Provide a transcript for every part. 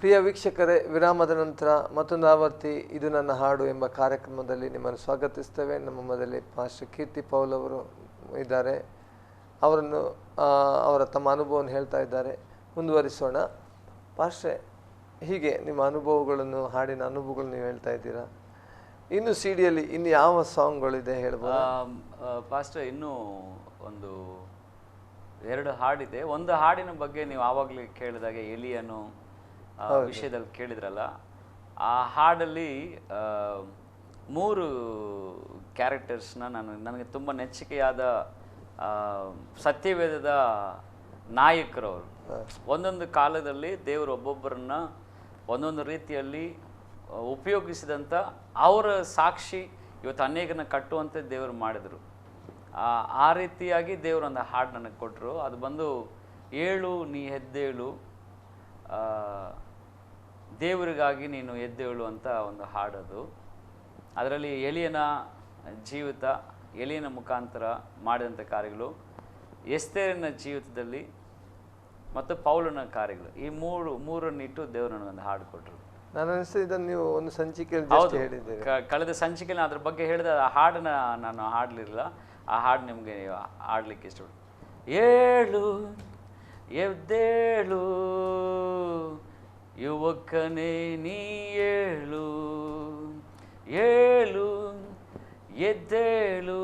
ಪ್ರಿಯ ವೀಕ್ಷಕರೇ, ವಿರಾಮದ ನಂತರ ಮತ್ತೊಂದು ಆವರ್ತಿ ಇದು ನನ್ನ ಹಾಡು ಎಂಬ ಕಾರ್ಯಕ್ರಮದಲ್ಲಿ ನಿಮ್ಮನ್ನು ಸ್ವಾಗತಿಸ್ತೇವೆ. ನಮ್ಮ ಮೊದಲೇ ಪಾಸ್ಟರ್ ಕೀರ್ತಿ ಪೌಲ್ ಅವರು ಇದ್ದಾರೆ. ಅವರ ತಮ್ಮ ಅನುಭವವನ್ನು ಹೇಳ್ತಾ ಇದ್ದಾರೆ. ಮುಂದುವರಿಸೋಣ. ಪಾಸ್ಟ್ರೆ, ಹೀಗೆ ನಿಮ್ಮ ಅನುಭವಗಳನ್ನು, ಹಾಡಿನ ಅನುಭವಗಳನ್ನು ನೀವು ಹೇಳ್ತಾ ಇದ್ದೀರಾ. ಇನ್ನು ಸಿ ಡಿಯಲ್ಲಿ ಇನ್ನು ಯಾವ ಸಾಂಗ್ಗಳಿದೆ ಹೇಳ್ಬೋದು? ಪಾಸ್ಟರ್, ಇನ್ನೂ ಒಂದು 2 ಹಾಡಿದೆ. ಒಂದು ಹಾಡಿನ ಬಗ್ಗೆ ನೀವು ಆವಾಗಲೇ ಕೇಳಿದಾಗೆ ಎಲಿಯನು ವಿಷಯದಲ್ಲಿ ಕೇಳಿದ್ರಲ್ಲ, ಆ ಹಾಡಲ್ಲಿ 3 ಕ್ಯಾರೆಕ್ಟರ್ಸ್ನ ನನಗೆ ತುಂಬ ನೆಚ್ಚಿಕೆಯಾದ ಸತ್ಯವೇದದ ನಾಯಕರವರು. ಒಂದೊಂದು ಕಾಲದಲ್ಲಿ ದೇವರು ಒಬ್ಬೊಬ್ಬರನ್ನ ಒಂದೊಂದು ರೀತಿಯಲ್ಲಿ ಉಪಯೋಗಿಸಿದಂಥ ಅವರ ಸಾಕ್ಷಿ ಇವತ್ತು ಅನೇಕನ ಕಟ್ಟುವಂತೆ ದೇವರು ಮಾಡಿದರು. ಆ ರೀತಿಯಾಗಿ ದೇವರು ಒಂದು ಹಾಡು ನನಗೆ ಕೊಟ್ಟರು. ಅದು ಬಂದು ಏಳು ನೀ ಎದ್ದೇಳು, ದೇವರಿಗಾಗಿ ನೀನು ಎದ್ದೇಳು ಅಂತ ಒಂದು ಹಾಡೋದು. ಅದರಲ್ಲಿ ಎಲಿಯನ ಜೀವಿತ, ಎಲಿಯನ ಮುಖಾಂತರ ಮಾಡಿದಂಥ ಕಾರ್ಯಗಳು, ಎಸ್ತೇರಿನ ಜೀವಿತದಲ್ಲಿ ಮತ್ತು ಪೌಲನ ಕಾರ್ಯಗಳು, ಈ ಮೂರನ್ನಿಟ್ಟು ದೇವರು ನನಗೊಂದು ಹಾಡು ಕೊಟ್ಟರು. ನಾನು ಅನಿಸ್ತದೆ ಇದನ್ನು ನೀವು ಒಂದು ಸಂಚಿಕೆಯಲ್ಲಿ ಹೇಳಿದ್ದೀರಿ. ಕಳೆದ ಸಂಚಿಕೆಯಲ್ಲಿ ಅದ್ರ ಬಗ್ಗೆ ಹೇಳಿದ ಆ ಹಾಡನ್ನ ನಾನು ಹಾಡಲಿಲ್ಲ. ಆ ಹಾಡು ನಿಮಗೆ ಹಾಡ್ಲಿಕ್ಕೆ ಇಷ್ಟಪಡ್ತೀನಿ. ಏಳು ಎದ್ದೇಳು ಯುವಕನೇ ನೀ ಏಳು, ಏಳು ಎದ್ದೇಳು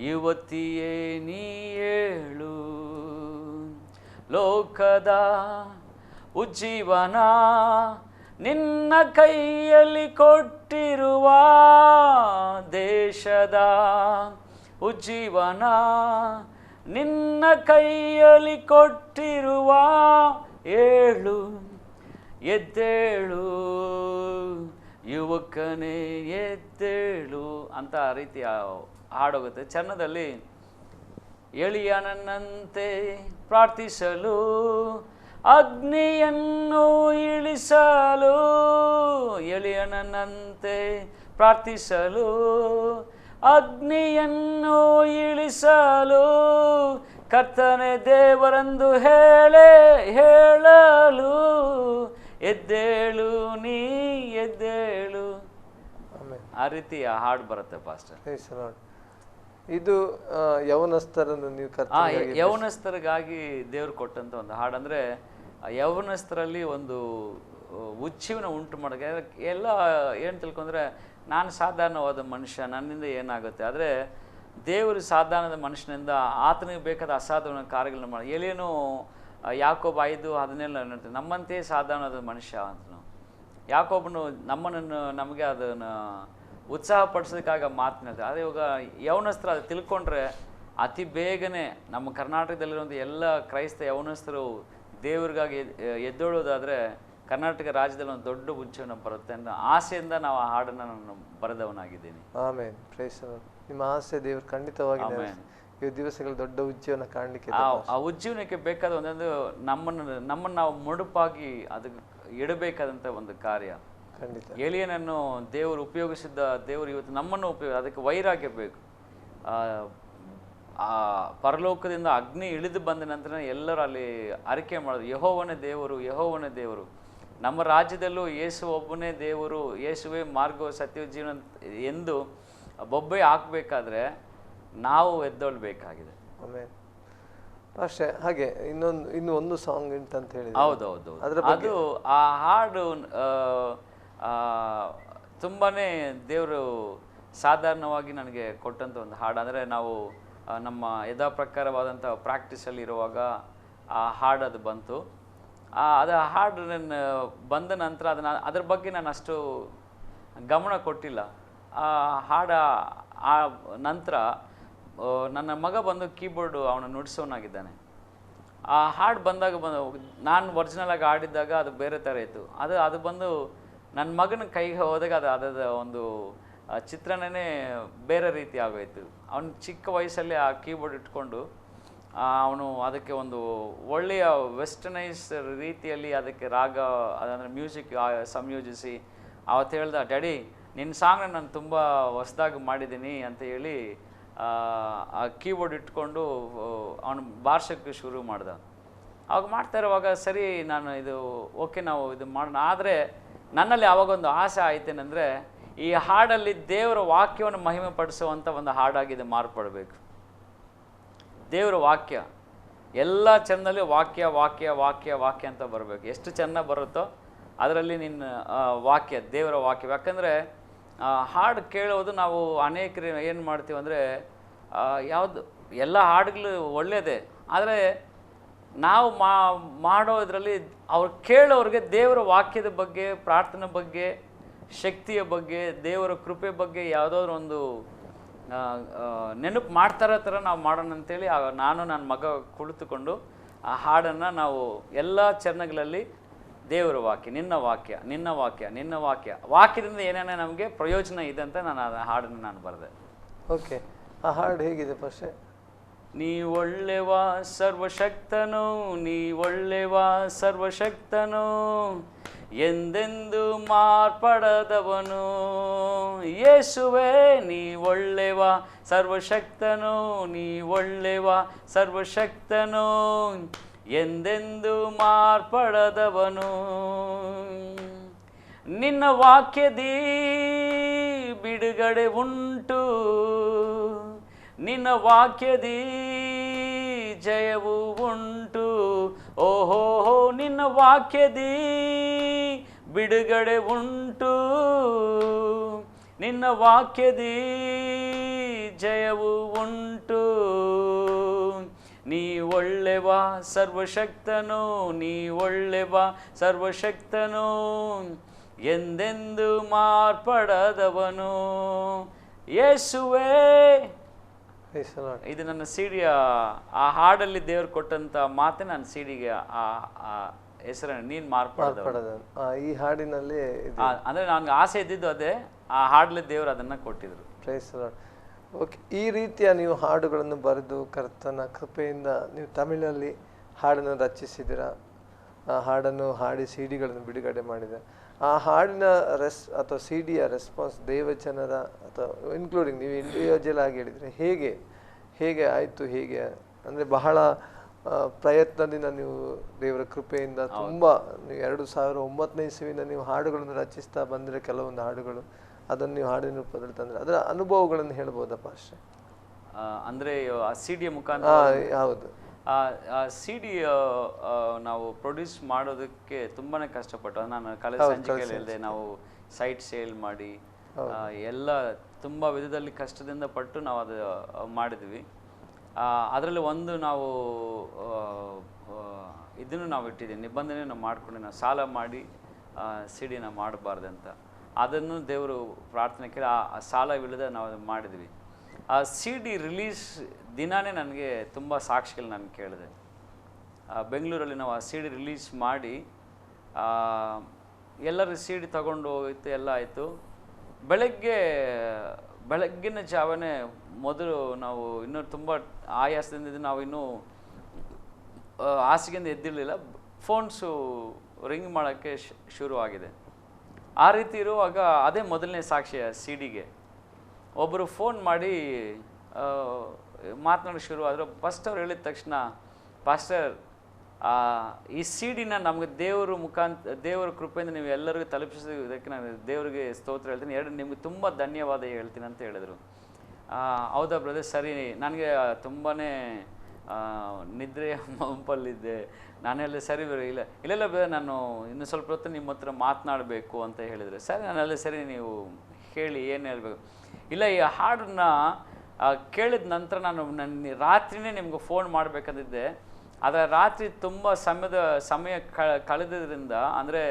ಯುವತಿಯೇ ನೀ ಏಳು, ಲೋಕದ ಉಜ್ಜೀವನ ನಿನ್ನ ಕೈಯಲ್ಲಿ ಕೊಟ್ಟಿರುವ, ದೇಶದ ಉಜ್ಜೀವನ ನಿನ್ನ ಕೈಯಲ್ಲಿ ಕೊಟ್ಟಿರುವ, ಏಳು ಎದ್ದೇಳು ಯುವಕನೇ ಎದ್ದೇಳು ಅಂತ ಆ ರೀತಿ ಹಾಡೋಗುತ್ತೆ. ಚನ್ನದಲ್ಲಿ ಎಲಿಯನಂತೆ ಪ್ರಾರ್ಥಿಸಲು, ಅಗ್ನಿಯನ್ನು ಇಳಿಸಲು, ಎಲಿಯನಂತೆ ಪ್ರಾರ್ಥಿಸಲು, ಅಗ್ನಿಯನ್ನು ಇಳಿಸಲು, ಕರ್ತನೇ ದೇವರೆಂದು ಹೇಳಲು, ಎದ್ದೇಳು ನೀ ಎದ್ದೇಳು. ಆ ರೀತಿ ಆ ಹಾಡು ಬರುತ್ತೆ ಪಾಸ್ಟರ್. ಇದು ಯೌವನಸ್ಥರನ್ನು ನೀವು ಯೌವನಸ್ಥರಿಗಾಗಿ ದೇವ್ರು ಕೊಟ್ಟಂತ ಒಂದು ಹಾಡು. ಅಂದರೆ ಯೌವನಸ್ಥರಲ್ಲಿ ಒಂದು ಉಜ್ಜೀವನ ಉಂಟು ಮಾಡೋಕೆ ಎಲ್ಲ ಏನು ತಿಳ್ಕೊಂಡ್ರೆ, ನಾನು ಸಾಧಾರಣವಾದ ಮನುಷ್ಯ, ನನ್ನಿಂದ ಏನಾಗುತ್ತೆ. ಆದರೆ ದೇವರು ಸಾಧಾರಣದ ಮನುಷ್ಯನಿಂದ ಆತನಿಗೆ ಬೇಕಾದ ಅಸಾಧಾರಣ ಕಾರ್ಯಗಳನ್ನ ಮಾಡಿ, ಎಲಿಯನು ಯಾಕೋಬ 5:17 ಹೇಳ್ತಾರೆ, ನಮ್ಮಂತೆಯೇ ಸಾಧಾರಣದ ಮನುಷ್ಯ ಅಂತನು. ಯಾಕೋಬನು ನಮಗೆ ಅದನ್ನು ಉತ್ಸಾಹಪಡಿಸೋದಕ್ಕಾಗ ಮಾತನಾಡ್ತಾರೆ. ಆದರೆ ಇವಾಗ ಯೌವನಸ್ಥರು ಅದು ತಿಳ್ಕೊಂಡ್ರೆ ಅತಿ ಬೇಗನೆ ನಮ್ಮ ಕರ್ನಾಟಕದಲ್ಲಿರುವಂಥ ಎಲ್ಲ ಕ್ರೈಸ್ತ ಯೌವನಸ್ಥರು ದೇವರಿಗಾಗಿ ಎದ್ದೇಳೋದಾದರೆ ಕರ್ನಾಟಕ ರಾಜ್ಯದಲ್ಲಿ ಒಂದು ದೊಡ್ಡ ಉಜ್ಜೀವನ ಬರುತ್ತೆ ಅನ್ನೋ ಆಸೆಯಿಂದ ನಾವು ಆ ಹಾಡನ್ನು ನಾನು ಬರೆದವನಾಗಿದ್ದೀನಿ. ಆಮೇನ್. Praise the Lord. ನಿಮ್ಮ ಆಸೆ ದೇವರು ಖಂಡಿತವಾಗಿ ಈ ದಿವಸಗಳು ದೊಡ್ಡ ಉಜ್ಜೀವನ ಕಾಣಲಿಕ್ಕೆ, ಆ ಉಜ್ಜೀವನಕ್ಕೆ ಬೇಕಾದ ಒಂದೊಂದು ನಮ್ಮನ್ನು ನಾವು ಮುಡುಪಾಗಿ ಅದಕ್ಕೆ ಇಡಬೇಕಾದಂಥ ಒಂದು ಕಾರ್ಯ. ಎಲಿಯನನ್ನು ದೇವರು ಉಪಯೋಗಿಸಿದ್ದ ದೇವರು ಇವತ್ತು ನಮ್ಮನ್ನು ಅದಕ್ಕೆ ವೈರಾಗ್ಯ ಬೇಕು. ಆ ಪರಲೋಕದಿಂದ ಅಗ್ನಿ ಇಳಿದು ಬಂದ ನಂತರ ಎಲ್ಲರೂ ಅಲ್ಲಿ ಅರಿಕೆ ಮಾಡೋದು, ಯೆಹೋವನೇ ದೇವರು, ಯೆಹೋವನೇ ದೇವರು. ನಮ್ಮ ರಾಜ್ಯದಲ್ಲೂ ಯೇಸು ಒಬ್ಬನೇ ದೇವರು, ಯೇಸುವೇ ಮಾರ್ಗ ಸತ್ಯ ಜೀವನ ಎಂದು ಬೊಬ್ಬೆ ಹಾಕಬೇಕಾದ್ರೆ ನಾವು ಎದ್ದೊಳ್ಬೇಕಾಗಿದೆ. ಅಷ್ಟೇ. ಹಾಗೆ ಇನ್ನು ಒಂದು ಸಾಂಗ್ ಅಂತ ಹೇಳಿ. ಹೌದೌದು, ಅದು ಆ ಹಾಡು ತುಂಬಾ ದೇವರು ಸಾಧಾರಣವಾಗಿ ನನಗೆ ಕೊಟ್ಟಂಥ ಒಂದು ಹಾಡು. ಅಂದರೆ ನಾವು ನಮ್ಮ ಯಥಾ ಪ್ರಕಾರವಾದಂಥ ಪ್ರಾಕ್ಟೀಸಲ್ಲಿ ಇರುವಾಗ ಆ ಹಾಡು ಅದು ಬಂತು. ಅದು ಹಾಡು ನನ್ನ ಬಂದ ನಂತರ ಅದ್ರ ಬಗ್ಗೆ ನಾನು ಅಷ್ಟು ಗಮನ ಕೊಟ್ಟಿಲ್ಲ. ಆ ಹಾಡು ಆ ನಂತರ ನನ್ನ ಮಗ ಬಂದು ಕೀಬೋರ್ಡು ಅವನು ನುಡಿಸೋನಾಗಿದ್ದಾನೆ. ಆ ಹಾಡು ಬಂದಾಗ ನಾನು ಒರಿಜಿನಲಾಗಿ ಹಾಡಿದ್ದಾಗ ಅದು ಬೇರೆ ಥರ ಇತ್ತು. ಅದು ಬಂದು ನನ್ನ ಮಗನ ಕೈಗೆ ಹೋದಾಗ ಅದರ ಒಂದು ಚಿತ್ರಣನೇ ಬೇರೆ ರೀತಿ ಆಗೋಯ್ತು. ಅವನು ಚಿಕ್ಕ ವಯಸ್ಸಲ್ಲಿ ಆ ಕೀಬೋರ್ಡ್ ಇಟ್ಕೊಂಡು ಅವನು ಅದಕ್ಕೆ ಒಂದು ಒಳ್ಳೆಯ ವೆಸ್ಟರ್ನೈಸ್ ರೀತಿಯಲ್ಲಿ ಅದಕ್ಕೆ ರಾಗ, ಅದಂದರೆ ಮ್ಯೂಸಿಕ್ ಸಂಯೋಜಿಸಿ ಅವತ್ತು ಹೇಳ್ದ, ಡ್ಯಾಡಿ ನಿನ್ನ ಸಾಂಗ್ನ ನಾನು ತುಂಬ ಹೊಸದಾಗಿ ಮಾಡಿದ್ದೀನಿ ಅಂತ ಹೇಳಿ ಆ ಕೀಬೋರ್ಡ್ ಇಟ್ಕೊಂಡು ಅವನು ಬಾರ್ಸೋಕ್ಕೆ ಶುರು ಮಾಡ್ದ. ಅವಾಗ ಮಾಡ್ತಾ ಇರುವಾಗ ಸರಿ ನಾನು ಇದು ಓಕೆ ನಾವು ಇದು ಮಾಡೋಣ. ಆದರೆ ನನ್ನಲ್ಲಿ ಆವಾಗೊಂದು ಆಸೆ ಆಯ್ತೇನೆಂದರೆ ಈ ಹಾಡಲ್ಲಿ ದೇವರ ವಾಕ್ಯವನ್ನು ಮಹಿಮೆ ಪಡಿಸುವಂಥ ಒಂದು ಹಾಡಾಗಿದೆ ಮಾರ್ಪಡಬೇಕು. ದೇವರ ವಾಕ್ಯ ಎಲ್ಲ ಚೆಂದಲ್ಲಿ ವಾಕ್ಯ ವಾಕ್ಯ ವಾಕ್ಯ ವಾಕ್ಯ ಅಂತ ಬರಬೇಕು. ಎಷ್ಟು ಚೆನ್ನಾಗಿ ಬರುತ್ತೋ ಅದರಲ್ಲಿ ನಿನ್ನ ವಾಕ್ಯ, ದೇವರ ವಾಕ್ಯ. ಯಾಕಂದರೆ ಹಾಡು ಕೇಳೋದು ನಾವು ಅನೇಕರು ಏನು ಮಾಡ್ತೀವಿ ಅಂದರೆ ಯಾವುದು ಎಲ್ಲ ಹಾಡುಗಳು ಒಳ್ಳೆಯದೇ, ಆದರೆ ನಾವು ಮಾಡೋದ್ರಲ್ಲಿ ಅವ್ರು ಕೇಳೋರಿಗೆ ದೇವರ ವಾಕ್ಯದ ಬಗ್ಗೆ, ಪ್ರಾರ್ಥನೆ ಬಗ್ಗೆ, ಶಕ್ತಿಯ ಬಗ್ಗೆ, ದೇವರ ಕೃಪೆ ಬಗ್ಗೆ ಯಾವುದಾದ್ರೂ ಒಂದು ನೆನಪು ಮಾಡ್ತಾರೋ ಥರ ನಾವು ಮಾಡೋಣ ಅಂತೇಳಿ ನಾನು ನನ್ನ ಮಗ ಕುಳಿತುಕೊಂಡು ಆ ಹಾಡನ್ನು ನಾವು ಎಲ್ಲ ಚರಣಗಳಲ್ಲಿ ದೇವರ ವಾಕ್ಯ, ನಿನ್ನ ವಾಕ್ಯ, ನಿನ್ನ ವಾಕ್ಯ, ನಿನ್ನ ವಾಕ್ಯ, ವಾಕ್ಯದಿಂದ ಏನೇನೇ ನಮಗೆ ಪ್ರಯೋಜನ ಇದೆ ಅಂತ ನಾನು ಆ ಹಾಡನ್ನು ನಾನು ಬರೆದೆ. ಓಕೆ, ಆ ಹಾಡು ಹೇಗಿದೆ ಪರ್ಷೆ? ನೀ ಒಳ್ಳೆವ ಸರ್ವಶಕ್ತನು, ನೀ ಒಳ್ಳೆವ ಸರ್ವಶಕ್ತನು, ಎಂದೆಂದು ಮಾರ್ಪಡದವನು. ಯೇಸುವೆ ನೀ ಒಳ್ಳೆವ ಸರ್ವಶಕ್ತನು, ನೀ ಒಳ್ಳೆವ ಸರ್ವಶಕ್ತನು, ಎಂದೆಂದು ಮಾರ್ಪಡದವನು. ನಿನ್ನ ವಾಕ್ಯದಿ ಬಿಡುಗಡೆ ಉಂಟು, ನಿನ್ನ ವಾಕ್ಯದಿ ಜಯವು ಉಂಟು. ಓಹೋ ನಿನ್ನ ವಾಕ್ಯದಿ ಬಿಡುಗಡೆ ಉಂಟು, ನಿನ್ನ ವಾಕ್ಯದಿ ಜಯವು ಉಂಟು. ನೀ ಒಳ್ಳೆವ ಸರ್ವಶಕ್ತನು, ನೀ ಒಳ್ಳೆವ ಸರ್ವಶಕ್ತನು, ಎಂದೆಂದು ಮಾರ್ಪಡದವನು. ಯೇಸುವೇ. ಇದು ನನ್ನ ಸಿಡಿಯ ಆ ಹಾಡಲ್ಲಿ ದೇವರು ಕೊಟ್ಟಂತ ಮಾತೆ ನನ್ನ ಸಿಡಿಗೆ ಆ ಹೆಸರನ್ನು ನೀನು ಮಾರ್ಪಡದವನು. ಈ ಹಾಡಿನಲ್ಲಿ ಅಂದ್ರೆ ನನಗೆ ಆಸೆ ಇದ್ದಿದ್ದು ಅದೇ, ಆ ಹಾಡಲ್ಲಿ ದೇವರು ಅದನ್ನ ಕೊಟ್ಟಿದ್ರು. Price the lord. ಓಕೆ, ಈ ರೀತಿಯ ನೀವು ಹಾಡುಗಳನ್ನು ಬರೆದು ಕರ್ತನ ಕೃಪೆಯಿಂದ ನೀವು ತಮಿಳಲ್ಲಿ ಹಾಡನ್ನು ರಚಿಸಿದ್ದೀರಾ, ಆ ಹಾಡನ್ನು ಹಾಡಿ ಸಿ ಡಿಗಳನ್ನು ಬಿಡುಗಡೆ ಮಾಡಿದೆ. ಆ ಹಾಡಿನ ಅಥವಾ ಸಿ ಡಿಯ ರೆಸ್ಪಾನ್ಸ್ ದೇವಜನರ ಅಥವಾ ಇನ್ಕ್ಲೂಡಿಂಗ್ ನೀವು ಇಂಡಿವಿಜುವಲ್ ಆಗಿ ಹೇಳಿದರೆ ಹೇಗೆ ಆಯಿತು? ಹೇಗೆ ಅಂದರೆ ಬಹಳ ಪ್ರಯತ್ನದಿಂದ ನೀವು ದೇವರ ಕೃಪೆಯಿಂದ ತುಂಬ ನೀವು 2009ನೇ ಇಸವಿಯಿಂದ ನೀವು ಹಾಡುಗಳನ್ನು ರಚಿಸ್ತಾ ಬಂದರೆ, ಕೆಲವೊಂದು ಹಾಡುಗಳು ಅದನ್ನು ನೀವು ಹಾಡಿನ ರೂಪದಲ್ಲಿ ತಂದರೆ ಅದರ ಅನುಭವಗಳನ್ನು ಹೇಳ್ಬೋದಪ್ಪ ಅಷ್ಟೇ? ಅಂದರೆ ಆ ಸಿ ಡಿಯ ಮುಖಾಂತರ? ಹೌದು. ಆ ಸಿ ಡಿ ನಾವು ಪ್ರೊಡ್ಯೂಸ್ ಮಾಡೋದಕ್ಕೆ ತುಂಬಾ ಕಷ್ಟಪಟ್ಟು, ನಾನು ಕಲೆ ಸಂಚಿಕೆಯಲ್ಲಿ ಹೇಳಿದೆ, ನಾವು ಸೈಟ್ ಸೇಲ್ ಮಾಡಿ ಎಲ್ಲ ತುಂಬ ವಿಧದಲ್ಲಿ ಕಷ್ಟದಿಂದ ಪಟ್ಟು ನಾವು ಅದು ಮಾಡಿದ್ವಿ. ಅದರಲ್ಲಿ ಒಂದು ನಾವು ಇದನ್ನು ನಾವು ಇಟ್ಟಿದ್ದೀವಿ, ನಿಬಂಧನೆ ನಾವು ಮಾಡ್ಕೊಂಡು ನಾವು ಸಾಲ ಮಾಡಿ ಸಿ ಡಿನ ಮಾಡಬಾರ್ದಂತ. ಅದನ್ನು ದೇವರು ಪ್ರಾರ್ಥನೆ ಕೇಳಿ ಆ ಸಾಲವಿಲ್ಲದೆ ನಾವು ಅದು ಮಾಡಿದ್ವಿ. ಆ ಸಿ ಡಿ ರಿಲೀಸ್ ದಿನಾನೇ ನನಗೆ ತುಂಬ ಸಾಕ್ಷಿಗಳು ನಾನು ಕೇಳಿದೆ. ಬೆಂಗಳೂರಲ್ಲಿ ನಾವು ಆ ಸಿ ಡಿ ರಿಲೀಸ್ ಮಾಡಿ ಎಲ್ಲರೂ ಸಿ ಡಿ ತಗೊಂಡು ಹೋಗಿತ್ತು, ಎಲ್ಲ ಆಯಿತು. ಬೆಳಗ್ಗಿನ ಜಾವನೇ ಮೊದಲು ನಾವು ಇನ್ನೂ ತುಂಬ ಆಯಾಸದಿಂದ ನಾವು ಇನ್ನೂ ಹಾಸಿಗೆಯಿಂದ ಎದ್ದಿರಲಿಲ್ಲ, ಫೋನ್ಸು ರಿಂಗ್ ಮಾಡೋಕ್ಕೆ ಶುರುವಾಗಿದೆ. ಆ ರೀತಿ ಇರುವಾಗ ಅದೇ ಮೊದಲನೇ ಸಾಕ್ಷಿಯ ಸಿ ಡಿಗೆ ಒಬ್ಬರು ಫೋನ್ ಮಾಡಿ ಮಾತನಾಡಿ ಶುರು ಆದರು. ಫಸ್ಟ್ ಅವ್ರು ಹೇಳಿದ ತಕ್ಷಣ, ಪಾಸ್ಟರ್ ಈ ಸಿ ಡಿನ ನಮಗೆ ದೇವರ ಕೃಪೆಯಿಂದ ನೀವು ಎಲ್ಲರಿಗೂ ತಲುಪಿಸೋದಕ್ಕೆ ನಾನು ದೇವರಿಗೆ ಸ್ತೋತ್ರ ಹೇಳ್ತೀನಿ, ನಿಮಗೆ ತುಂಬ ಧನ್ಯವಾದ ಹೇಳ್ತೀನಿ ಅಂತ ಹೇಳಿದರು. ಹೌದಾ ಬ್ರದರ್, ಸರಿ. ನನಗೆ ತುಂಬಾ ನಿದ್ರೆ ಮಂಪಲ್ಲಿದ್ದೆ. ನಾನೆಲ್ಲ ಸರಿ ಇಲ್ಲ ಬ್ರದರ್, ನಾನು ಇನ್ನು ಸ್ವಲ್ಪ ಹೊತ್ತು ನಿಮ್ಮ ಹತ್ರ ಮಾತನಾಡಬೇಕು ಅಂತ ಹೇಳಿದರೆ, ಸರಿ ನಾನೆಲ್ಲ ಸರಿ, ನೀವು ಹೇಳಿ ಏನು ಹೇಳಬೇಕು. ಇಲ್ಲ, ಈ ಹಾಡನ್ನ ಕೇಳಿದ ನಂತರ ನಾನು ರಾತ್ರಿನೇ ನಿಮ್ಗೆ ಫೋನ್ ಮಾಡಬೇಕಂದಿದ್ದೆ, ಆದರೆ ರಾತ್ರಿ ತುಂಬ ಸಮಯ ಕಳೆದ್ರಿಂದ, ಅಂದರೆ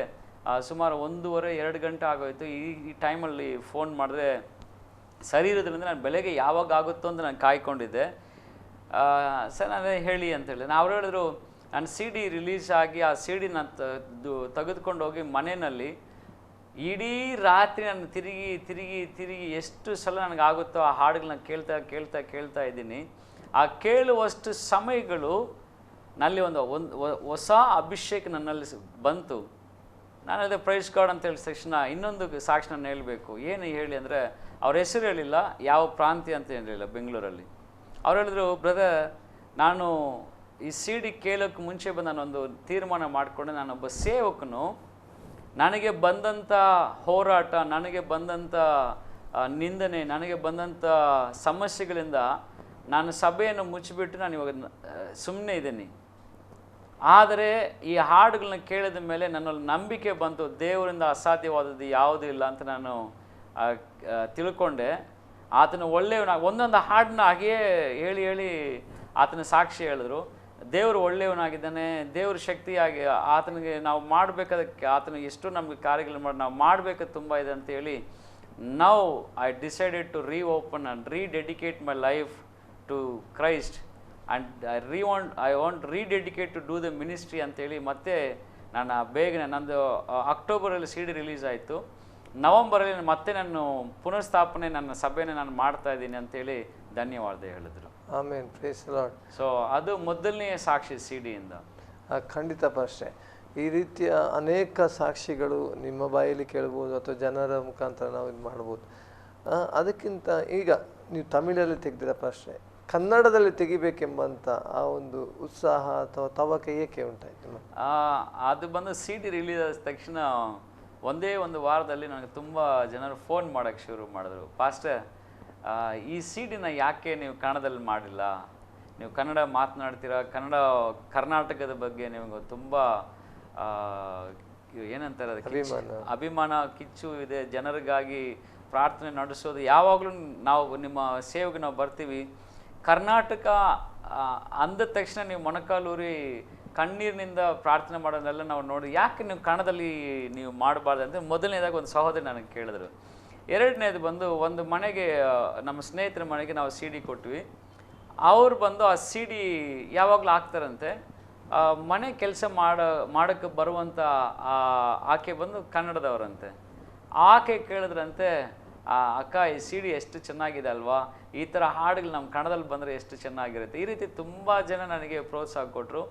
ಸುಮಾರು 1:30-2 ಗಂಟೆ ಆಗೋಯಿತು. ಈ ಟೈಮಲ್ಲಿ ಫೋನ್ ಮಾಡಿದ್ರೆ ಸರಿ ಇರೋದ್ರಿಂದ ನಾನು ಬೆಳಗ್ಗೆ ಯಾವಾಗ ಆಗುತ್ತೋ ಅಂತ ನಾನು ಕಾಯ್ಕೊಂಡಿದ್ದೆ. ಸರ್ ನಾನು ಹೇಳಿ ಅಂತ ಹೇಳಿದೆ. ಅವ್ರು ಹೇಳಿದ್ರು, ನಾನು ಸಿ ಡಿ ರಿಲೀಸ್ ಆಗಿ ಆ ಸಿ ಡಿನ ತೆಗೆದುಕೊಂಡು ಹೋಗಿ ಮನೆಯಲ್ಲಿ ಇಡೀ ರಾತ್ರಿ ನಾನು ತಿರುಗಿ ಎಷ್ಟು ಸಲ ನನಗಾಗುತ್ತೋ ಆ ಹಾಡುಗಳನ್ನ ಕೇಳ್ತಾ ಇದ್ದೀನಿ. ಆ ಕೇಳುವಷ್ಟು ಸಮಯಗಳು ನಲ್ಲಿ ಒಂದು ಹೊಸ ಅಭಿಷೇಕ ನನ್ನಲ್ಲಿ ಬಂತು. ನಾನು ಹೇಳಿದೆ ಪ್ರೈಸ್ ಗಾಡ್ ಅಂತ ಹೇಳಿದ ತಕ್ಷಣ ಇನ್ನೊಂದು ಸಾಕ್ಷಿ ನಾನು ಹೇಳಬೇಕು. ಏನು ಹೇಳಿ ಅಂದರೆ, ಅವ್ರ ಹೆಸರು ಹೇಳಿಲ್ಲ, ಯಾವ ಪ್ರಾಂತ್ಯ ಅಂತ ಹೇಳಿಲ್ಲ, ಬೆಂಗಳೂರಲ್ಲಿ. ಅವ್ರು ಹೇಳಿದ್ರು, ಬ್ರದರ್ ನಾನು ಈ ಸಿ ಡಿ ಕೇಳೋಕ್ಕೆ ಮುಂಚೆ ಬಂದು ನಾನೊಂದು ತೀರ್ಮಾನ ಮಾಡಿಕೊಂಡೆ, ನಾನೊಬ್ಬ ಸೇವಕನು, ನನಗೆ ಬಂದಂಥ ಹೋರಾಟ, ನನಗೆ ಬಂದಂಥ ನಿಂದನೆ, ನನಗೆ ಬಂದಂಥ ಸಮಸ್ಯೆಗಳಿಂದ ನಾನು ಸಭೆಯನ್ನು ಮುಚ್ಚಿಬಿಟ್ಟು ನಾನು ಇವಾಗ ಸುಮ್ಮನೆ ಇದ್ದೀನಿ. ಆದರೆ ಈ ಹಾಡುಗಳನ್ನ ಕೇಳಿದ ಮೇಲೆ ನನ್ನಲ್ಲಿ ನಂಬಿಕೆ ಬಂತು, ದೇವರಿಂದ ಅಸಾಧ್ಯವಾದದ್ದು ಯಾವುದೂ ಇಲ್ಲ ಅಂತ ನಾನು ತಿಳ್ಕೊಂಡೆ. ಆತನ ಒಳ್ಳೆಯವನ ಒಂದೊಂದು ಹಾಡನ್ನ ಹಾಗೆಯೇ ಹೇಳಿ ಹೇಳಿ ಆತನ ಸಾಕ್ಷಿ ಹೇಳಿದ್ರು. ದೇವರು ಒಳ್ಳೆಯವನಾಗಿದ್ದಾನೆ, ದೇವ್ರ ಶಕ್ತಿಯಾಗಿ ಆತನಿಗೆ ನಾವು ಮಾಡಬೇಕಾದಕ್ಕೆ ಆತನ ಎಷ್ಟು ನಮಗೆ ಕಾರ್ಯಗಳು ಮಾಡಿ ನಾವು ಮಾಡಬೇಕು ತುಂಬ ಇದೆ ಅಂತೇಳಿ, now I decided to reopen and rededicate my life to Christ and I want rededicate to do the ministry ಅಂತೇಳಿ ಮತ್ತೆ ನಾನು ಬೇಗನೆ ನಂದು ಅಕ್ಟೋಬರಲ್ಲಿ ಸಿ ಡಿ ರಿಲೀಸ್ ಆಯಿತು. ನವಂಬರಲ್ಲಿ ಮತ್ತೆ ನಾನು ಪುನರ್ಸ್ಥಾಪನೆ ನನ್ನ ಸಭೆಯನ್ನು ನಾನು ಮಾಡ್ತಾ ಇದ್ದೀನಿ ಅಂತೇಳಿ ಧನ್ಯವಾದ ಹೇಳಿದ್ರು. ಆಮೇನ್, ಪ್ರೈಸ್ ದಿ ಲಾರ್ಡ್. ಸೊ ಅದು ಮೊದಲನೆಯ ಸಾಕ್ಷಿ ಸಿ ಡಿಯಿಂದ. ಖಂಡಿತ ಪಾಸ್ಟ್ರೆ, ಈ ರೀತಿಯ ಅನೇಕ ಸಾಕ್ಷಿಗಳು ನಿಮ್ಮ ಬಾಯಲ್ಲಿ ಕೇಳ್ಬೋದು ಅಥವಾ ಜನರ ಮುಖಾಂತರ ನಾವು ಇದು ಮಾಡ್ಬೋದು. ಅದಕ್ಕಿಂತ ಈಗ ನೀವು ತಮಿಳಲ್ಲಿ ತೆಗೆದಿರ ಪಾಸ್ಟ್ರೆ, ಕನ್ನಡದಲ್ಲಿ ತೆಗಿಬೇಕೆಂಬಂಥ ಆ ಒಂದು ಉತ್ಸಾಹ ಅಥವಾ ತವಕ ಏಕೆ ಉಂಟಾಯ್ತು? ಅದು ಬಂದು ಸಿ ಡಿ ರಿಲೀಸ್ ಆದ ತಕ್ಷಣ ಒಂದೇ ಒಂದು ವಾರದಲ್ಲಿ ನನಗೆ ತುಂಬ ಜನರು ಫೋನ್ ಮಾಡೋಕ್ಕೆ ಶುರು ಮಾಡಿದ್ರು, ಪಾಸ್ಟರ್ ಈ ಸಿ ಡಿನ ಯಾಕೆ ನೀವು ಕನ್ನಡದಲ್ಲಿ ಮಾಡಿಲ್ಲ, ನೀವು ಕನ್ನಡ ಮಾತನಾಡ್ತೀರಾ, ಕರ್ನಾಟಕದ ಬಗ್ಗೆ ನಿಮಗೆ ತುಂಬ ಏನಂತಾರೆ ಅದಕ್ಕೆ ಅಭಿಮಾನ ಕಿಚ್ಚು ಇದೆ, ಜನರಿಗಾಗಿ ಪ್ರಾರ್ಥನೆ ನಡೆಸೋದು ಯಾವಾಗಲೂ ನಾವು ನಿಮ್ಮ ಸೇವೆಗೆ ನಾವು ಬರ್ತೀವಿ, ಕರ್ನಾಟಕ ಅಂದ ತಕ್ಷಣ ನೀವು ಮೊಣಕಾಲೂರಿ ಕಣ್ಣೀರಿನಿಂದ ಪ್ರಾರ್ಥನೆ ಮಾಡೋದೆಲ್ಲ ನಾವು ನೋಡಿ, ಯಾಕೆ ನೀವು ಕನ್ನಡದಲ್ಲಿ ನೀವು ಮಾಡಬಾರ್ದು ಅಂತ ಮೊದಲನೇದಾಗಿ ಒಂದು ಸಹೋದರಿ ನನಗೆ ಕೇಳಿದ್ರು. ಎರಡನೇದು ಬಂದು ಒಂದು ಮನೆಗೆ, ನಮ್ಮ ಸ್ನೇಹಿತರ ಮನೆಗೆ ನಾವು ಸಿ ಡಿ ಕೊಟ್ವಿ. ಅವ್ರು ಬಂದು ಆ ಸಿ ಡಿ ಯಾವಾಗಲೂ ಹಾಕ್ತಾರಂತೆ. ಮನೆ ಕೆಲಸ ಮಾಡೋಕ್ಕೆ ಬರುವಂಥ ಆಕೆ ಬಂದು ಕನ್ನಡದವರಂತೆ. ಆಕೆ ಕೇಳಿದ್ರಂತೆ, ಅಕ್ಕ ಈ ಸಿ ಡಿ ಎಷ್ಟು ಚೆನ್ನಾಗಿದೆ ಅಲ್ವಾ, ಈ ಥರ ಹಾಡುಗಳು ನಮ್ಮ ಕನ್ನಡದಲ್ಲಿ ಬಂದರೆ ಎಷ್ಟು ಚೆನ್ನಾಗಿರುತ್ತೆ. ಈ ರೀತಿ ತುಂಬ ಜನ ನನಗೆ ಪ್ರೋತ್ಸಾಹ ಕೊಟ್ಟರು.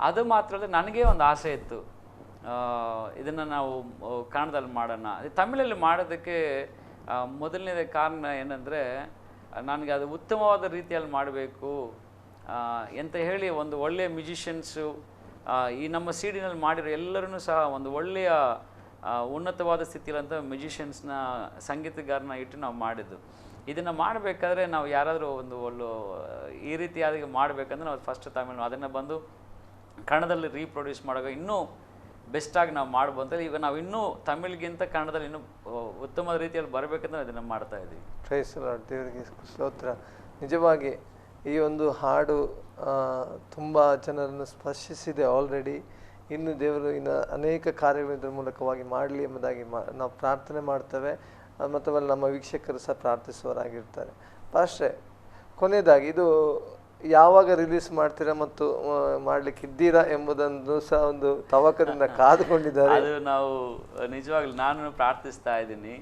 ಅದು ಮಾತ್ರ ಅಲ್ಲದೆ ನನಗೇ ಒಂದು ಆಸೆ ಇತ್ತು, ಇದನ್ನು ನಾವು ಕನ್ನಡದಲ್ಲಿ ಮಾಡೋಣ. ತಮಿಳಲ್ಲಿ ಮಾಡೋದಕ್ಕೆ ಮೊದಲನೇದ ಕಾರಣ ಏನಂದರೆ, ನನಗೆ ಅದು ಉತ್ತಮವಾದ ರೀತಿಯಲ್ಲಿ ಮಾಡಬೇಕು ಅಂತ ಹೇಳಿ ಒಂದು ಒಳ್ಳೆಯ ಮ್ಯೂಸಿಷಿಯನ್ಸು ಈ ನಮ್ಮ ಸಿ ಡಿನಲ್ಲಿ ಮಾಡಿರೋ ಎಲ್ಲರೂ ಸಹ ಒಂದು ಒಳ್ಳೆಯ ಉನ್ನತವಾದ ಸ್ಥಿತಿಯಲ್ಲಂಥ ಮ್ಯೂಸಿಷಿಯನ್ಸ್ನ ಸಂಗೀತಗಾರನ ಇಟ್ಟು ನಾವು ಮಾಡಿದ್ದು. ಇದನ್ನು ಮಾಡಬೇಕಾದ್ರೆ ನಾವು ಯಾರಾದರೂ ಒಂದು ಈ ರೀತಿಯಾಗಿ ಮಾಡಬೇಕಂದ್ರೆ ನಾವು ಫಸ್ಟ್ ತಮಿಳು ಅದನ್ನು ಬಂದು ಕನ್ನಡದಲ್ಲಿ ರೀಪ್ರೊಡ್ಯೂಸ್ ಮಾಡುವಾಗ ಇನ್ನೂ ಬೆಸ್ಟಾಗಿ ನಾವು ಮಾಡ್ಬೋದು ಅಂತ ಈಗ ನಾವು ಇನ್ನೂ ತಮಿಳಿಗಿಂತ ಕನ್ನಡದಲ್ಲಿ ಇನ್ನೂ ಉತ್ತಮ ರೀತಿಯಲ್ಲಿ ಬರಬೇಕಂದ್ರೆ ಅದನ್ನು ಮಾಡ್ತಾ ಇದ್ದೀವಿ. ಪ್ರೈಸ್ ದಿ ಲಾರ್ಡ್, ದೇವರಿಗೆ ಸ್ತೋತ್ರ. ನಿಜವಾಗಿ ಈ ಒಂದು ಹಾಡು ತುಂಬ ಜನರನ್ನು ಸ್ಪರ್ಶಿಸಿದೆ ಆಲ್ರೆಡಿ. ಇನ್ನು ದೇವರು ಇನ್ನು ಅನೇಕ ಕಾರ್ಯಗಳು ಇದರ ಮೂಲಕವಾಗಿ ಮಾಡಲಿ ಎಂಬುದಾಗಿ ನಾವು ಪ್ರಾರ್ಥನೆ ಮಾಡ್ತೇವೆ. ಮತ್ತು ನಮ್ಮ ವೀಕ್ಷಕರು ಸಹ ಪ್ರಾರ್ಥಿಸುವವರಾಗಿರ್ತಾರೆ. ಪಾಸ್ಟ್ರೆ, ಕೊನೆಯದಾಗಿ ಇದು ಯಾವಾಗ ರಿಲೀಸ್ ಮಾಡ್ತೀರಾ ಮತ್ತು ಮಾಡ್ಲಿಕ್ಕೆ ಇದ್ದೀರಾ ಎಂಬುದನ್ನು ಸಹ ಒಂದು ತವಕದಿಂದ ಕಾದುಕೊಂಡಿದ್ದಾರೆ. ಅದು ನಾವು ನಿಜವಾಗ್ಲೂ ನಾನು ಪ್ರಾರ್ಥಿಸ್ತಾ ಇದ್ದೀನಿ.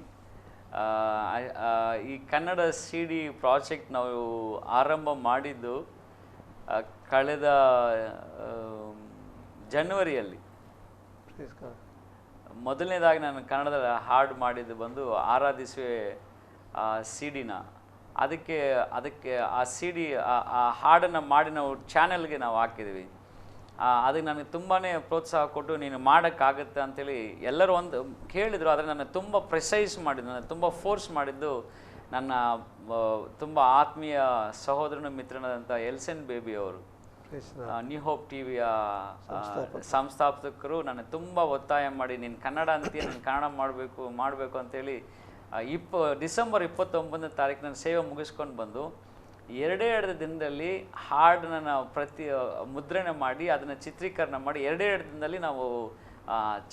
ಈ ಕನ್ನಡ ಸಿ ಡಿ ಪ್ರಾಜೆಕ್ಟ್ ನಾವು ಆರಂಭ ಮಾಡಿದ್ದು ಕಳೆದ ಜನವರಿಯಲ್ಲಿ. ಮೊದಲನೇದಾಗಿ ನಾನು ಕನ್ನಡದ ಹಾಡು ಮಾಡಿದ್ದು ಬಂದು ಆರಾಧಿಸುವೆ ಸಿ ಡಿನ. ಅದಕ್ಕೆ ಆ ಸಿ ಡಿ ಆ ಹಾಡನ್ನು ಮಾಡಿ ನಾವು ಚಾನೆಲ್ಗೆ ನಾವು ಹಾಕಿದ್ವಿ. ಅದಕ್ಕೆ ನನಗೆ ತುಂಬಾ ಪ್ರೋತ್ಸಾಹ ಕೊಟ್ಟು ನೀನು ಮಾಡೋಕ್ಕಾಗುತ್ತೆ ಅಂಥೇಳಿ ಎಲ್ಲರೂ ಒಂದು ಕೇಳಿದರು. ಆದರೆ ನನ್ನ ತುಂಬ ಪ್ರಿಸೈಸ್ ಮಾಡಿದ್ದು, ನನ್ನ ತುಂಬ ಫೋರ್ಸ್ ಮಾಡಿದ್ದು ನನ್ನ ತುಂಬ ಆತ್ಮೀಯ ಸಹೋದರನ ಮಿತ್ರನಾದಂಥ ಎಲ್ಸನ್ ಬೇಬಿ ಅವರು, ನ್ಯೂ ಹೋಪ್ ಟಿ ವಿಯ ಸಂಸ್ಥಾಪಕರು. ನನ್ನ ತುಂಬ ಒತ್ತಾಯ ಮಾಡಿ, ನೀನು ಕನ್ನಡ ಅಂತೀಯ, ನೀನು ಕನ್ನಡ ಮಾಡಬೇಕು ಅಂತೇಳಿ ಡಿಸೆಂಬರ್ 29ನೇ ತಾರೀಕು ನಾನು ಸೇವೆ ಮುಗಿಸ್ಕೊಂಡು ಬಂದು 2 ದಿನದಲ್ಲಿ ಹಾಡನ್ನ ನಾವು ಮುದ್ರಣೆ ಮಾಡಿ ಅದನ್ನು ಚಿತ್ರೀಕರಣ ಮಾಡಿ 2 ದಿನದಲ್ಲಿ ನಾವು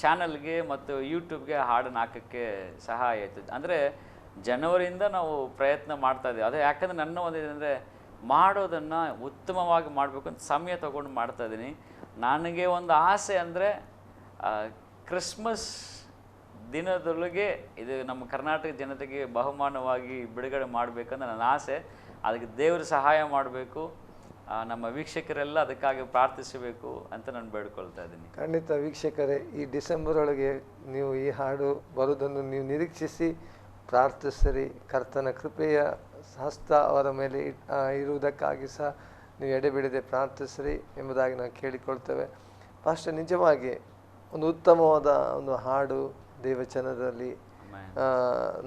ಚಾನಲ್ಗೆ ಮತ್ತು ಯೂಟ್ಯೂಬ್ಗೆ ಹಾಡನ್ನು ಹಾಕೋಕ್ಕೆ ಸಹಾಯ ಆಯಿತು. ಅಂದರೆ ಜನವರಿಯಿಂದ ನಾವು ಪ್ರಯತ್ನ ಮಾಡ್ತಾಯಿದ್ದೀವಿ. ಅದು ಯಾಕಂದರೆ ನನ್ನ ಒಂದೇನೆಂದರೆ ಮಾಡೋದನ್ನು ಉತ್ತಮವಾಗಿ ಮಾಡಬೇಕು ಅಂತ ಸಮಯ ತೊಗೊಂಡು ಮಾಡ್ತಾಯಿದ್ದೀನಿ. ನನಗೆ ಒಂದು ಆಸೆ ಅಂದರೆ ಕ್ರಿಸ್ಮಸ್ ದಿನದೊಳಗೆ ಇದು ನಮ್ಮ ಕರ್ನಾಟಕ ಜನತೆಗೆ ಬಹುಮಾನವಾಗಿ ಬಿಡುಗಡೆ ಮಾಡಬೇಕಂದ್ರೆ ನನ್ನ ಆಸೆ. ಅದಕ್ಕೆ ದೇವರು ಸಹಾಯ ಮಾಡಬೇಕು, ನಮ್ಮ ವೀಕ್ಷಕರೆಲ್ಲ ಅದಕ್ಕಾಗಿ ಪ್ರಾರ್ಥಿಸಬೇಕು ಅಂತ ನಾನು ಬೇಡ್ಕೊಳ್ತಾ ಇದ್ದೀನಿ. ಖಂಡಿತ ವೀಕ್ಷಕರೇ, ಈ ಡಿಸೆಂಬರ್ ಒಳಗೆ ನೀವು ಈ ಹಾಡು ಬರೋದನ್ನು ನೀವು ನಿರೀಕ್ಷಿಸಿ ಪ್ರಾರ್ಥಿಸಿರಿ. ಕರ್ತನ ಕೃಪೆಯ ಹಸ್ತ ಅವರ ಮೇಲೆ ಇರುವುದಕ್ಕಾಗಿ ಸಹ ನೀವು ಎಡೆಬಿಡದೆ ಪ್ರಾರ್ಥಿಸ್ರಿ ಎಂಬುದಾಗಿ ನಾವು ಕೇಳಿಕೊಳ್ತೇವೆ. ಪಾಸ್ಟರ್, ನಿಜವಾಗಿ ಒಂದು ಉತ್ತಮವಾದ ಒಂದು ಹಾಡು ದೇವಚನದಲ್ಲಿ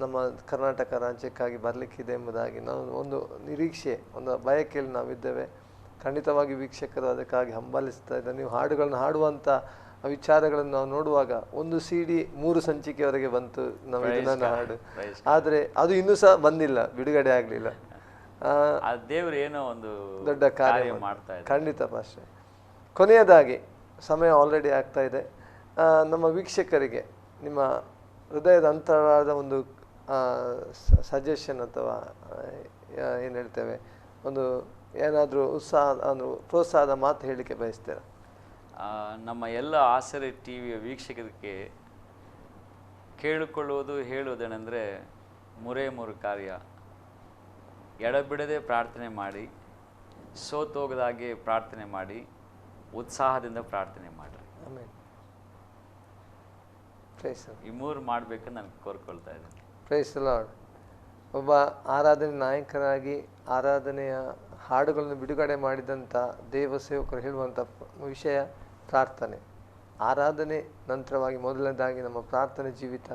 ನಮ್ಮ ಕರ್ನಾಟಕ ರಾಜ್ಯಕ್ಕಾಗಿ ಬರಲಿಕ್ಕಿದೆ ಎಂಬುದಾಗಿ ನಾವು ಒಂದು ನಿರೀಕ್ಷೆ, ಒಂದು ಬಯಕೆಯಲ್ಲಿ ನಾವಿದ್ದೇವೆ. ಖಂಡಿತವಾಗಿ ವೀಕ್ಷಕರು ಅದಕ್ಕಾಗಿ ಹಂಬಲಿಸ್ತಾ ಇದ್ದಾರೆ. ನೀವು ಹಾಡುಗಳನ್ನು ಹಾಡುವಂಥ ವಿಚಾರಗಳನ್ನು ನಾವು ನೋಡುವಾಗ ಒಂದು CD 3 ಸಂಚಿಕೆಯವರೆಗೆ ಬಂತು ನಾವು ಇದನ್ನ ಹಾಡು, ಆದರೆ ಅದು ಇನ್ನೂ ಸಹ ಬಂದಿಲ್ಲ, ಬಿಡುಗಡೆ ಆಗಲಿಲ್ಲ. ದೇವರು ಏನೋ ಒಂದು ದೊಡ್ಡ ಕಾರ್ಯ ಮಾಡ್ತಾ ಇದ್ದಾರೆ. ಖಂಡಿತ ಪಾಸ್ಟರ್. ಕೊನೆಯದಾಗಿ ಸಮಯ ಆಲ್ರೆಡಿ ಆಗ್ತಾ ಇದೆ. ನಮ್ಮ ವೀಕ್ಷಕರಿಗೆ ನಿಮ್ಮ ಹೃದಯದ ಅಂತರಾಳದ ಒಂದು ಸಜೆಷನ್ ಅಥವಾ ಏನು ಹೇಳ್ತೇವೆ, ಒಂದು ಏನಾದರೂ ಪ್ರೋತ್ಸಾಹದ ಮಾತು ಹೇಳಲಿಕ್ಕೆ ಬಯಸ್ತೀರಾ? ನಮ್ಮ ಎಲ್ಲ ಆಸರೆ ಟಿವಿಯ ವೀಕ್ಷಕರಿಗೆ ಕೇಳಿಕೊಳ್ಳುವುದು ಹೇಳುವುದೇನೆಂದರೆ, ಮೂರು ಕಾರ್ಯ. ಎಡಬಿಡದೆ ಪ್ರಾರ್ಥನೆ ಮಾಡಿ, ಸೋತೋಗದಾಗೆ ಪ್ರಾರ್ಥನೆ ಮಾಡಿ, ಉತ್ಸಾಹದಿಂದ ಪ್ರಾರ್ಥನೆ ಮಾಡಿರಿ. ಆಮೇಲೆ ಈ 3 ಮಾಡಬೇಕಂತ ನಾನು ಕೋರ್ಕೊಳ್ತಾ ಇದ್ದೀನಿ. Praise the lord. ಒಬ್ಬ ಆರಾಧನೆ ನಾಯಕನಾಗಿ ಆರಾಧನೆಯ ಹಾಡುಗಳನ್ನು ಬಿಡುಗಡೆ ಮಾಡಿದಂಥ ದೇವ ಸೇವಕರು ಹೇಳುವಂಥ ವಿಷಯ ಪ್ರಾರ್ಥನೆ. ಆರಾಧನೆ ನಂತರವಾಗಿ ಮೊದಲನೇದಾಗಿ ನಮ್ಮ ಪ್ರಾರ್ಥನೆ ಜೀವಿತ.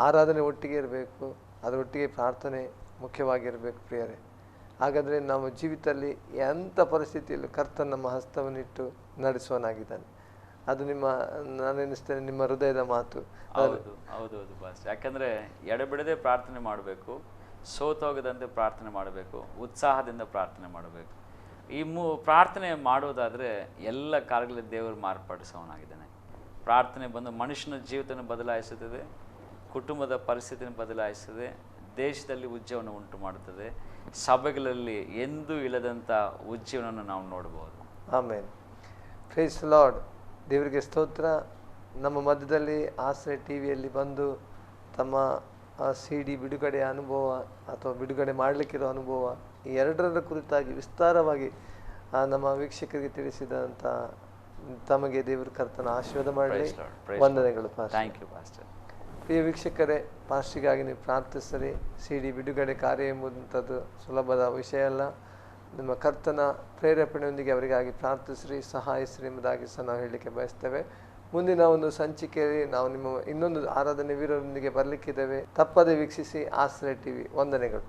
ಆರಾಧನೆ ಒಟ್ಟಿಗೆ ಇರಬೇಕು, ಅದರೊಟ್ಟಿಗೆ ಪ್ರಾರ್ಥನೆ ಮುಖ್ಯವಾಗಿರಬೇಕು ಪ್ರಿಯರೇ. ಹಾಗಾದರೆ ನಮ್ಮ ಜೀವಿತದಲ್ಲಿ ಎಂಥ ಪರಿಸ್ಥಿತಿಯಲ್ಲೂ ಕರ್ತನ ನಮ್ಮ ಹಸ್ತವನ್ನಿಟ್ಟು ನಡೆಸುವನಾಗಿದ್ದಾನೆ. ಅದು ನಾನೆನಿಸ್ತೇನೆ ನಿಮ್ಮ ಹೃದಯದ ಮಾತು. ಹೌದು ಬಾಸ್. ಯಾಕಂದರೆ ಎಡೆಬಿಡದೆ ಪ್ರಾರ್ಥನೆ ಮಾಡಬೇಕು, ಸೋತೋಗದಂತೆ ಪ್ರಾರ್ಥನೆ ಮಾಡಬೇಕು, ಉತ್ಸಾಹದಿಂದ ಪ್ರಾರ್ಥನೆ ಮಾಡಬೇಕು. ಈ ಪ್ರಾರ್ಥನೆ ಮಾಡೋದಾದರೆ ಎಲ್ಲ ಕಾರ್ಯಗಳಲ್ಲಿ ದೇವರು ಮಾರ್ಪಡಿಸೋನಾಗಿದ್ದಾನೆ. ಪ್ರಾರ್ಥನೆ ಬಂದು ಮನುಷ್ಯನ ಜೀವಿತವನ್ನು ಬದಲಾಯಿಸುತ್ತದೆ, ಕುಟುಂಬದ ಪರಿಸ್ಥಿತಿಯನ್ನು ಬದಲಾಯಿಸುತ್ತದೆ, ದೇಶದಲ್ಲಿ ಉಜ್ಜೀವನ ಉಂಟು ಮಾಡುತ್ತದೆ, ಸಭೆಗಳಲ್ಲಿ ಎಂದೂ ಇಲ್ಲದಂಥ ಉಜ್ಜೀವನವನ್ನು ನಾವು ನೋಡ್ಬೋದು. ಆಮೇನ್. Praise the Lord. ದೇವರಿಗೆ ಸ್ತೋತ್ರ. ನಮ್ಮ ಮಧ್ಯದಲ್ಲಿ ಆಸರೆ ಟಿವಿಯಲ್ಲಿ ಬಂದು ತಮ್ಮ CD ಬಿಡುಗಡೆಯ ಅನುಭವ ಅಥವಾ ಬಿಡುಗಡೆ ಮಾಡಲಿಕ್ಕಿರೋ ಅನುಭವ, ಈ ಎರಡರ ಕುರಿತಾಗಿ ವಿಸ್ತಾರವಾಗಿ ನಮ್ಮ ವೀಕ್ಷಕರಿಗೆ ತಿಳಿಸಿದಂಥ ತಮಗೆ ದೇವರು ಕರ್ತನ ಆಶೀರ್ವಾದ ಮಾಡಲಿ. ವಂದನೆಗಳು ಪಾಸ್ಟರ್. Thank you pastor. ಪ್ರಿಯ ವೀಕ್ಷಕರೇ, ಪಾಸ್ಟರ್ಗಾಗಿ ನೀವು ಪ್ರಾರ್ಥಿಸರಿ. CD ಬಿಡುಗಡೆ ಕಾರ್ಯ ಎಂಬುದಂಥದ್ದು ಸುಲಭದ ವಿಷಯ ಅಲ್ಲ. ನಿಮ್ಮ ಕರ್ತನ ಪ್ರೇರೇಪಣೆಯೊಂದಿಗೆ ಅವರಿಗಾಗಿ ಪ್ರಾರ್ಥಿಸ್ರಿ, ಸಹಾಯಿಸ್ರಿ ಎಂಬುದಾಗಿ ಸಹ ನಾವು ಹೇಳಲಿಕ್ಕೆ ಬಯಸ್ತೇವೆ. ಮುಂದಿನ ಒಂದು ಸಂಚಿಕೆಯಲ್ಲಿ ನಾವು ನಿಮ್ಮ ಇನ್ನೊಂದು ಆರಾಧನೆ ವೀರರೊಂದಿಗೆ ಬರಲಿಕ್ಕಿದ್ದೇವೆ. ತಪ್ಪದೆ ವೀಕ್ಷಿಸಿ ಆಸರೆ ಟಿವಿ. ವಂದನೆಗಳು.